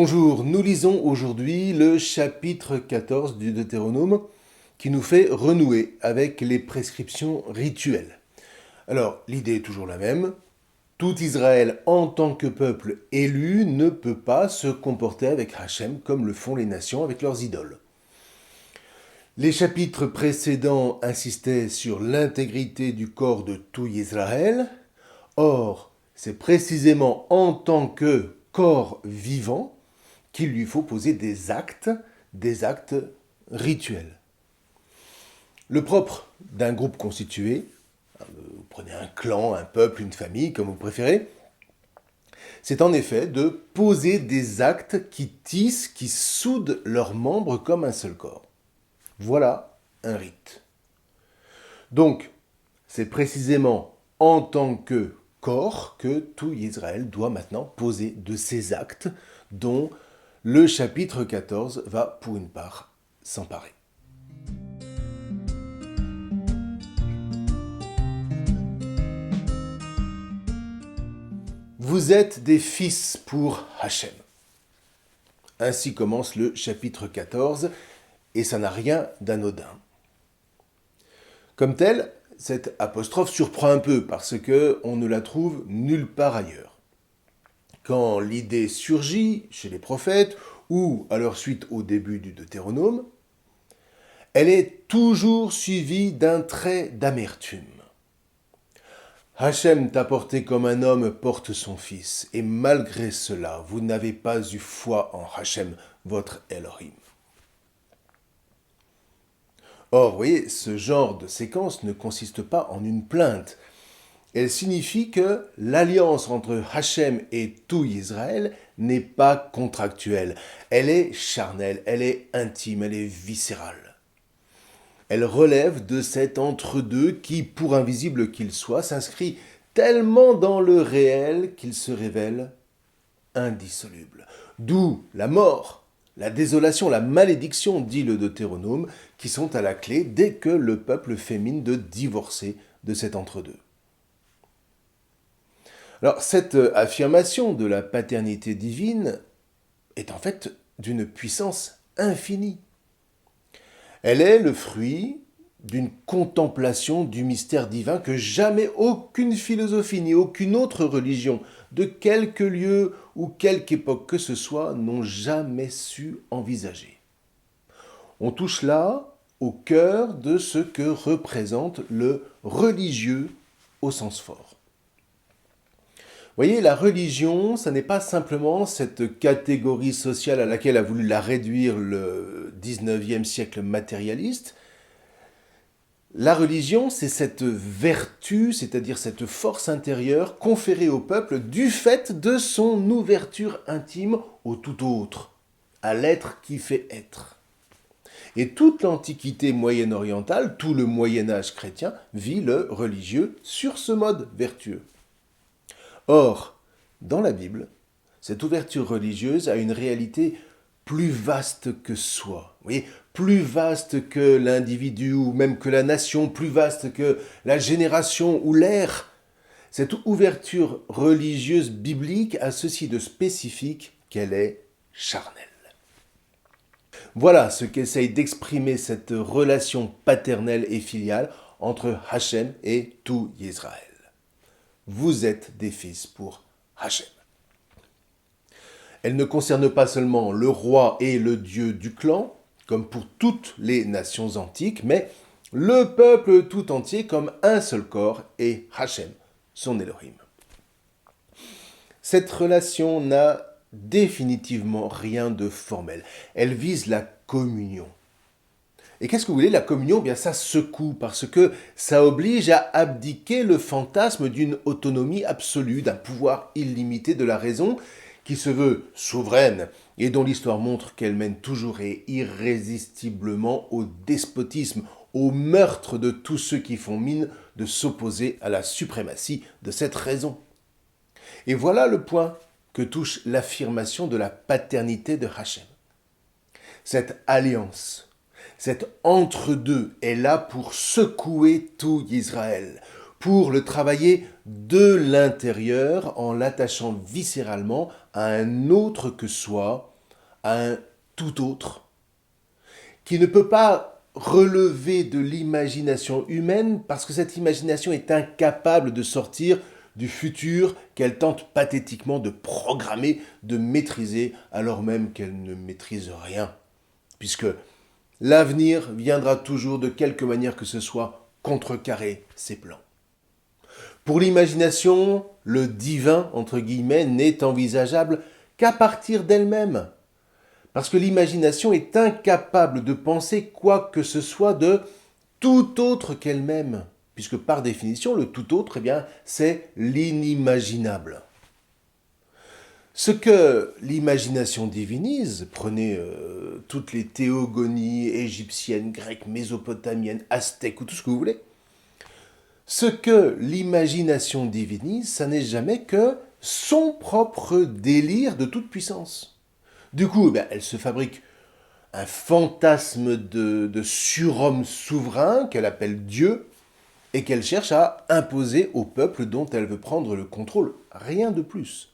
Bonjour, nous lisons aujourd'hui le chapitre 14 du Deutéronome qui nous fait renouer avec les prescriptions rituelles. Alors, l'idée est toujours la même. Tout Israël en tant que peuple élu ne peut pas se comporter avec Hachem comme le font les nations avec leurs idoles. Les chapitres précédents insistaient sur l'intégrité du corps de tout Israël. Or, c'est précisément en tant que corps vivant qu'il lui faut poser des actes rituels. Le propre d'un groupe constitué, vous prenez un clan, un peuple, une famille, comme vous préférez, c'est en effet de poser des actes qui tissent, qui soudent leurs membres comme un seul corps. Voilà un rite. Donc, c'est précisément en tant que corps que tout Israël doit maintenant poser de ces actes dont le chapitre 14 va pour une part s'emparer. Vous êtes des fils pour Hachem. Ainsi commence le chapitre 14, et ça n'a rien d'anodin. Comme tel, cette apostrophe surprend un peu parce qu'on ne la trouve nulle part ailleurs. Quand l'idée surgit chez les prophètes ou à leur suite au début du Deutéronome, elle est toujours suivie d'un trait d'amertume. Hachem t'a porté comme un homme porte son fils, et malgré cela, vous n'avez pas eu foi en Hachem, votre Elohim. Or, vous voyez, ce genre de séquence ne consiste pas en une plainte. Elle signifie que l'alliance entre Hachem et tout Israël n'est pas contractuelle. Elle est charnelle, elle est intime, elle est viscérale. Elle relève de cet entre-deux qui, pour invisible qu'il soit, s'inscrit tellement dans le réel qu'il se révèle indissoluble. D'où la mort, la désolation, la malédiction, dit le Deutéronome, qui sont à la clé dès que le peuple fait mine de divorcer de cet entre-deux. Alors, cette affirmation de la paternité divine est en fait d'une puissance infinie. Elle est le fruit d'une contemplation du mystère divin que jamais aucune philosophie ni aucune autre religion, de quelque lieu ou quelque époque que ce soit, n'ont jamais su envisager. On touche là au cœur de ce que représente le religieux au sens fort. Vous voyez, la religion, ça n'est pas simplement cette catégorie sociale à laquelle a voulu la réduire le 19e siècle matérialiste. La religion, c'est cette vertu, c'est-à-dire cette force intérieure conférée au peuple du fait de son ouverture intime au tout autre, à l'être qui fait être. Et toute l'Antiquité moyen-orientale, tout le Moyen-Âge chrétien, vit le religieux sur ce mode vertueux. Or, dans la Bible, cette ouverture religieuse a une réalité plus vaste que soi, vous voyez, plus vaste que l'individu ou même que la nation, plus vaste que la génération ou l'ère. Cette ouverture religieuse biblique a ceci de spécifique qu'elle est charnelle. Voilà ce qu'essaye d'exprimer cette relation paternelle et filiale entre Hachem et tout Israël. Vous êtes des fils pour Hachem. Elle ne concerne pas seulement le roi et le dieu du clan, comme pour toutes les nations antiques, mais le peuple tout entier comme un seul corps et Hachem, son Elohim. Cette relation n'a définitivement rien de formel. Elle vise la communion. Et qu'est-ce que vous voulez, la communion? Bien, ça secoue parce que ça oblige à abdiquer le fantasme d'une autonomie absolue, d'un pouvoir illimité de la raison qui se veut souveraine et dont l'histoire montre qu'elle mène toujours et irrésistiblement au despotisme, au meurtre de tous ceux qui font mine de s'opposer à la suprématie de cette raison. Et voilà le point que touche l'affirmation de la paternité de Hachem. Cette alliance, cet entre-deux est là pour secouer tout Israël, pour le travailler de l'intérieur en l'attachant viscéralement à un autre que soi, à un tout autre, qui ne peut pas relever de l'imagination humaine parce que cette imagination est incapable de sortir du futur qu'elle tente pathétiquement de programmer, de maîtriser, alors même qu'elle ne maîtrise rien. Puisque l'avenir viendra toujours de quelque manière que ce soit contrecarrer ses plans. Pour l'imagination, le divin, entre guillemets, n'est envisageable qu'à partir d'elle-même. Parce que l'imagination est incapable de penser quoi que ce soit de tout autre qu'elle-même. Puisque par définition, le tout autre, eh bien, c'est l'inimaginable. Ce que l'imagination divinise, prenez toutes les théogonies égyptiennes, grecques, mésopotamiennes, aztèques ou tout ce que vous voulez, ce que l'imagination divinise, ça n'est jamais que son propre délire de toute puissance. Du coup, elle se fabrique un fantasme de surhomme souverain qu'elle appelle Dieu et qu'elle cherche à imposer au peuple dont elle veut prendre le contrôle. Rien de plus.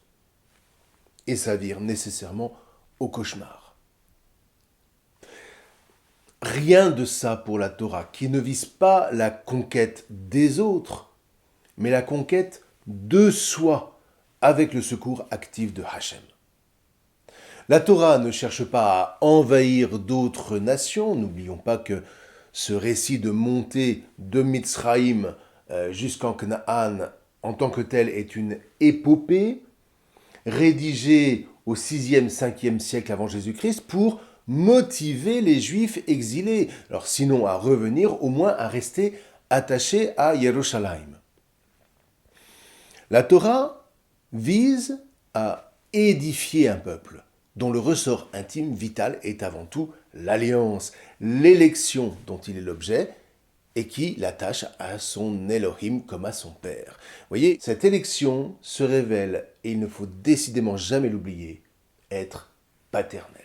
Et ça vire nécessairement au cauchemar. Rien de ça pour la Torah, qui ne vise pas la conquête des autres, mais la conquête de soi, avec le secours actif de Hachem. La Torah ne cherche pas à envahir d'autres nations, n'oublions pas que ce récit de montée de Mitzraïm jusqu'en Canaan en tant que tel est une épopée, rédigé au 6e, 5e siècle avant Jésus-Christ pour motiver les Juifs exilés. Alors sinon à revenir, au moins à rester attachés à Jérusalem. La Torah vise à édifier un peuple dont le ressort intime vital est avant tout l'alliance, l'élection dont il est l'objet, et qui l'attache à son Elohim comme à son père. Vous voyez, cette élection se révèle, et il ne faut décidément jamais l'oublier, être paternelle.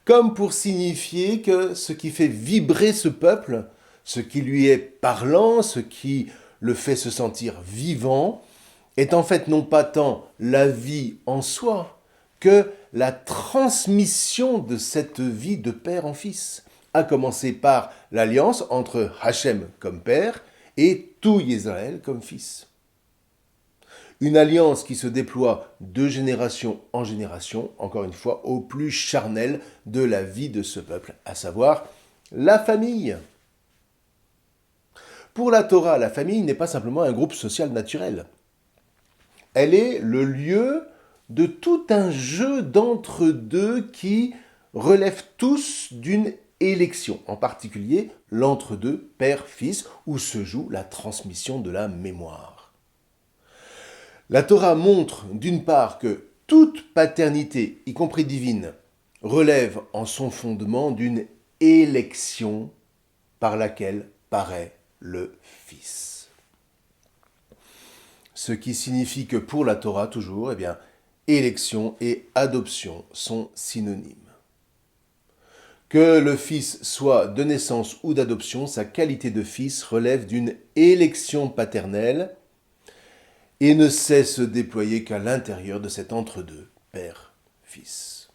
Comme pour signifier que ce qui fait vibrer ce peuple, ce qui lui est parlant, ce qui le fait se sentir vivant, est en fait non pas tant la vie en soi, que la transmission de cette vie de père en fils, à commencer par l'alliance entre Hachem comme père et tout Israël comme fils. Une alliance qui se déploie de génération en génération, encore une fois, au plus charnel de la vie de ce peuple, à savoir la famille. Pour la Torah, la famille n'est pas simplement un groupe social naturel. Elle est le lieu de tout un jeu d'entre-deux qui relèvent tous d'une élection, en particulier l'entre-deux père-fils, où se joue la transmission de la mémoire. La Torah montre d'une part que toute paternité, y compris divine, relève en son fondement d'une élection par laquelle paraît le Fils. Ce qui signifie que pour la Torah, toujours, élection et adoption sont synonymes. Que le fils soit de naissance ou d'adoption, sa qualité de fils relève d'une élection paternelle et ne sait se déployer qu'à l'intérieur de cet entre-deux, père-fils.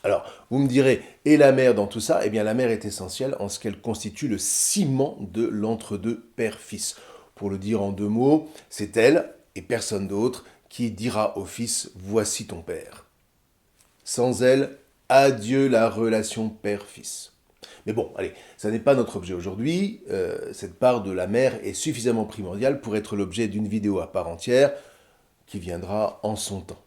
Alors, vous me direz, et la mère dans tout ça? La mère est essentielle en ce qu'elle constitue le ciment de l'entre-deux père-fils. Pour le dire en deux mots, c'est elle, et personne d'autre, qui dira au fils « Voici ton père ». Sans elle, adieu la relation père-fils. Mais bon, allez, ça n'est pas notre objet aujourd'hui. Cette part de la mère est suffisamment primordiale pour être l'objet d'une vidéo à part entière qui viendra en son temps.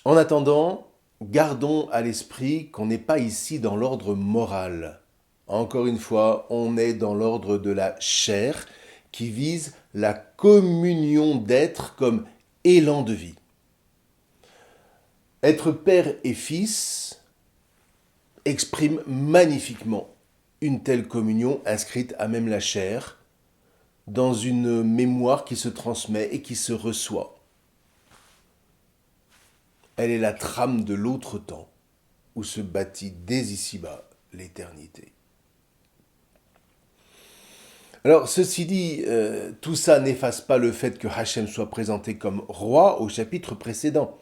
En attendant, gardons à l'esprit qu'on n'est pas ici dans l'ordre moral. Encore une fois, on est dans l'ordre de la chair qui vise la communion d'être comme élan de vie. Être père et fils exprime magnifiquement une telle communion inscrite à même la chair, dans une mémoire qui se transmet et qui se reçoit. Elle est la trame de l'autre temps, où se bâtit dès ici-bas l'éternité. Alors, ceci dit, tout ça n'efface pas le fait que Hachem soit présenté comme roi au chapitre précédent.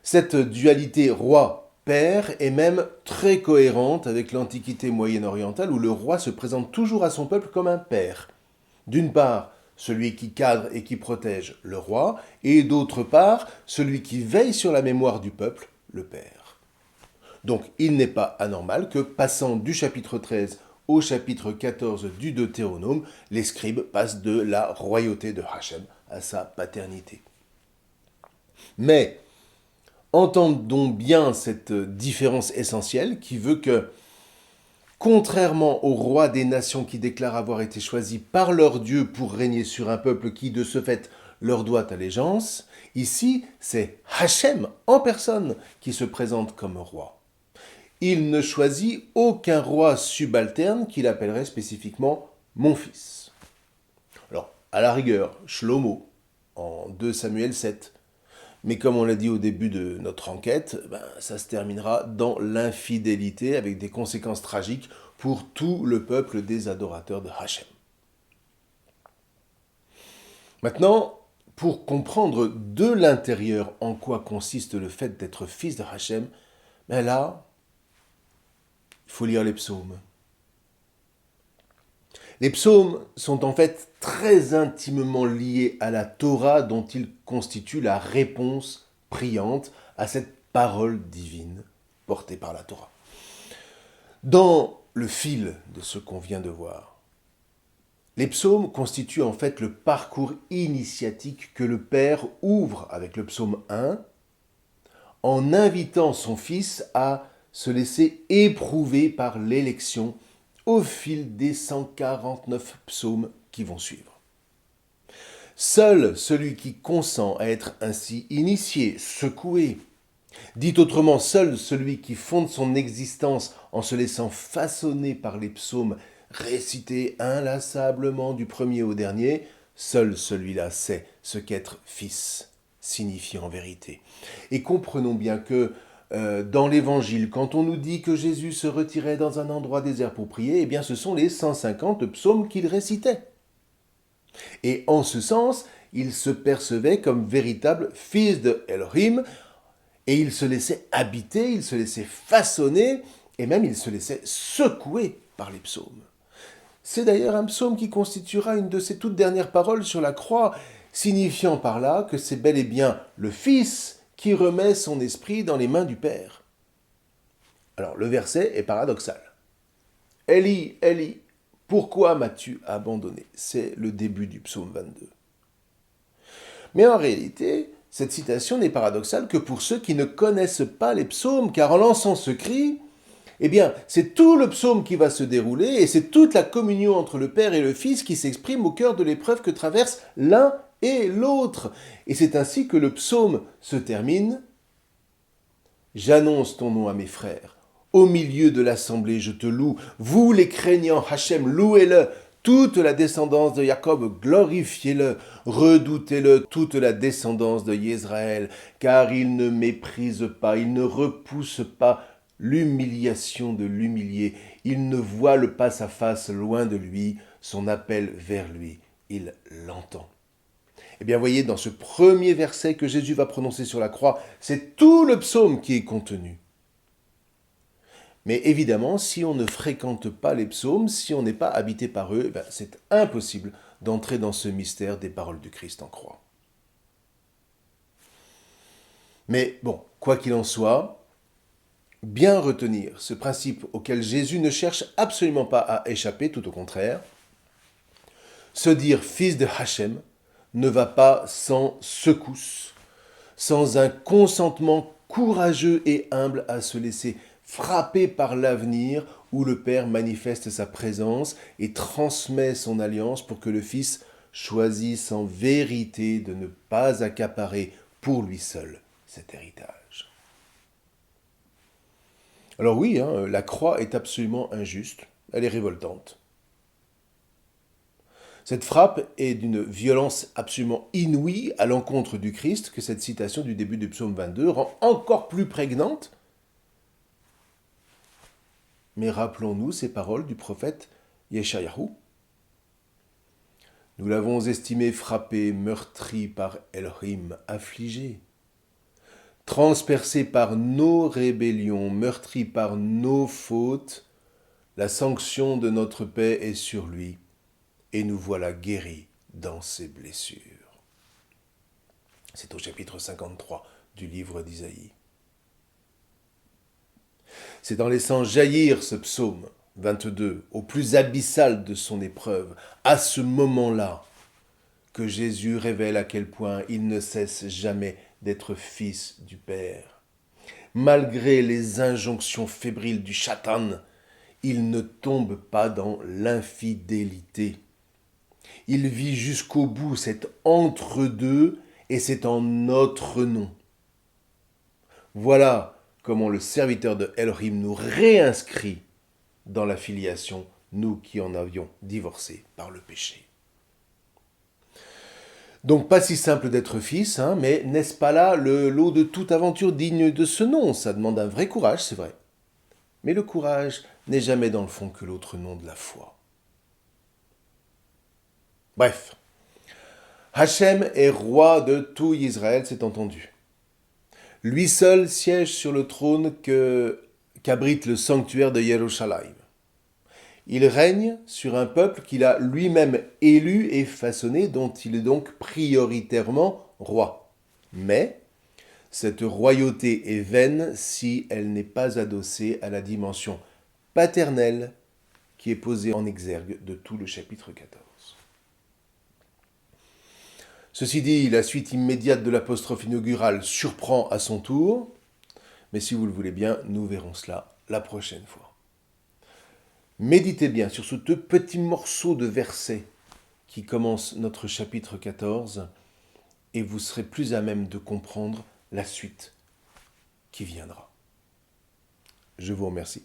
Cette dualité roi-père est même très cohérente avec l'Antiquité moyenne-orientale où le roi se présente toujours à son peuple comme un père. D'une part, celui qui cadre et qui protège le roi, et d'autre part, celui qui veille sur la mémoire du peuple, le père. Donc il n'est pas anormal que, passant du chapitre 13 au chapitre 14 du Deutéronome, les scribes passent de la royauté de Hachem à sa paternité. Mais entendons bien cette différence essentielle qui veut que, contrairement aux rois des nations qui déclarent avoir été choisis par leur Dieu pour régner sur un peuple qui, de ce fait, leur doit allégeance, ici, c'est Hachem en personne qui se présente comme roi. Il ne choisit aucun roi subalterne qu'il appellerait spécifiquement mon fils. Alors, à la rigueur, Shlomo, en 2 Samuel 7. Mais comme on l'a dit au début de notre enquête, ça se terminera dans l'infidélité avec des conséquences tragiques pour tout le peuple des adorateurs de Hachem. Maintenant, pour comprendre de l'intérieur en quoi consiste le fait d'être fils de Hachem, là, il faut lire les psaumes. Les psaumes sont en fait très intimement liés à la Torah dont ils constituent la réponse priante à cette parole divine portée par la Torah. Dans le fil de ce qu'on vient de voir, les psaumes constituent en fait le parcours initiatique que le Père ouvre avec le psaume 1 en invitant son Fils à se laisser éprouver par l'élection au fil des 149 psaumes qui vont suivre. Seul celui qui consent à être ainsi initié, secoué, dit autrement, seul celui qui fonde son existence en se laissant façonner par les psaumes récités inlassablement du premier au dernier, seul celui-là sait ce qu'être fils signifie en vérité. Et comprenons bien que dans l'Évangile, quand on nous dit que Jésus se retirait dans un endroit désert pour prier, eh bien ce sont les 150 psaumes qu'il récitait. Et en ce sens, il se percevait comme véritable fils de Elohim, et il se laissait habiter, il se laissait façonner, et même il se laissait secouer par les psaumes. C'est d'ailleurs un psaume qui constituera une de ses toutes dernières paroles sur la croix, signifiant par là que c'est bel et bien le Fils qui remet son esprit dans les mains du Père. Alors le verset est paradoxal. Eli, Eli, pourquoi m'as-tu abandonné? C'est le début du psaume 22. Mais en réalité, cette citation n'est paradoxale que pour ceux qui ne connaissent pas les psaumes, car en lançant ce cri, eh bien, c'est tout le psaume qui va se dérouler et c'est toute la communion entre le Père et le Fils qui s'exprime au cœur de l'épreuve que traversent l'un et l'autre. Et c'est ainsi que le psaume se termine. J'annonce ton nom à mes frères. Au milieu de l'assemblée, je te loue. Vous, les craignants, Hachem, louez-le. Toute la descendance de Jacob, glorifiez-le. Redoutez-le, toute la descendance de Yisraël, car il ne méprise pas, il ne repousse pas l'humiliation de l'humilié. Il ne voile pas sa face loin de lui, son appel vers lui. Il l'entend. Eh bien, voyez, dans ce premier verset que Jésus va prononcer sur la croix, c'est tout le psaume qui est contenu. Mais évidemment, si on ne fréquente pas les psaumes, si on n'est pas habité par eux, c'est impossible d'entrer dans ce mystère des paroles du Christ en croix. Mais bon, quoi qu'il en soit, bien retenir ce principe auquel Jésus ne cherche absolument pas à échapper, tout au contraire, se dire fils de Hachem ne va pas sans secousse, sans un consentement courageux et humble à se laisser frapper par l'avenir où le Père manifeste sa présence et transmet son alliance pour que le Fils choisisse en vérité de ne pas accaparer pour lui seul cet héritage. Alors oui, la croix est absolument injuste, elle est révoltante. Cette frappe est d'une violence absolument inouïe à l'encontre du Christ que cette citation du début du psaume 22 rend encore plus prégnante. Mais rappelons-nous ces paroles du prophète Yeshayahu. Nous l'avons estimé frappé, meurtri par Elohim, affligé. transpercé par nos rébellions, meurtri par nos fautes, la sanction de notre paix est sur lui, et nous voilà guéris dans ses blessures. C'est au chapitre 53 du livre d'Isaïe. C'est en laissant jaillir ce psaume 22, au plus abyssal de son épreuve, à ce moment-là, que Jésus révèle à quel point il ne cesse jamais d'être fils du Père. Malgré les injonctions fébriles du Satan, il ne tombe pas dans l'infidélité. Il vit jusqu'au bout cet entre-deux et c'est en notre nom. Voilà comment le serviteur de Elohim nous réinscrit dans la filiation, nous qui en avions divorcé par le péché. Donc pas si simple d'être fils, mais n'est-ce pas là le lot de toute aventure digne de ce nom? Ça demande un vrai courage, c'est vrai. Mais le courage n'est jamais dans le fond que l'autre nom de la foi. Bref, Hachem est roi de tout Israël, c'est entendu. Lui seul siège sur le trône qu'abrite le sanctuaire de Yerushalayim. Il règne sur un peuple qu'il a lui-même élu et façonné, dont il est donc prioritairement roi. Mais cette royauté est vaine si elle n'est pas adossée à la dimension paternelle qui est posée en exergue de tout le chapitre 14. Ceci dit, la suite immédiate de l'apostrophe inaugurale surprend à son tour, mais si vous le voulez bien, nous verrons cela la prochaine fois. Méditez bien sur ce petit morceau de verset qui commence notre chapitre 14 et vous serez plus à même de comprendre la suite qui viendra. Je vous remercie.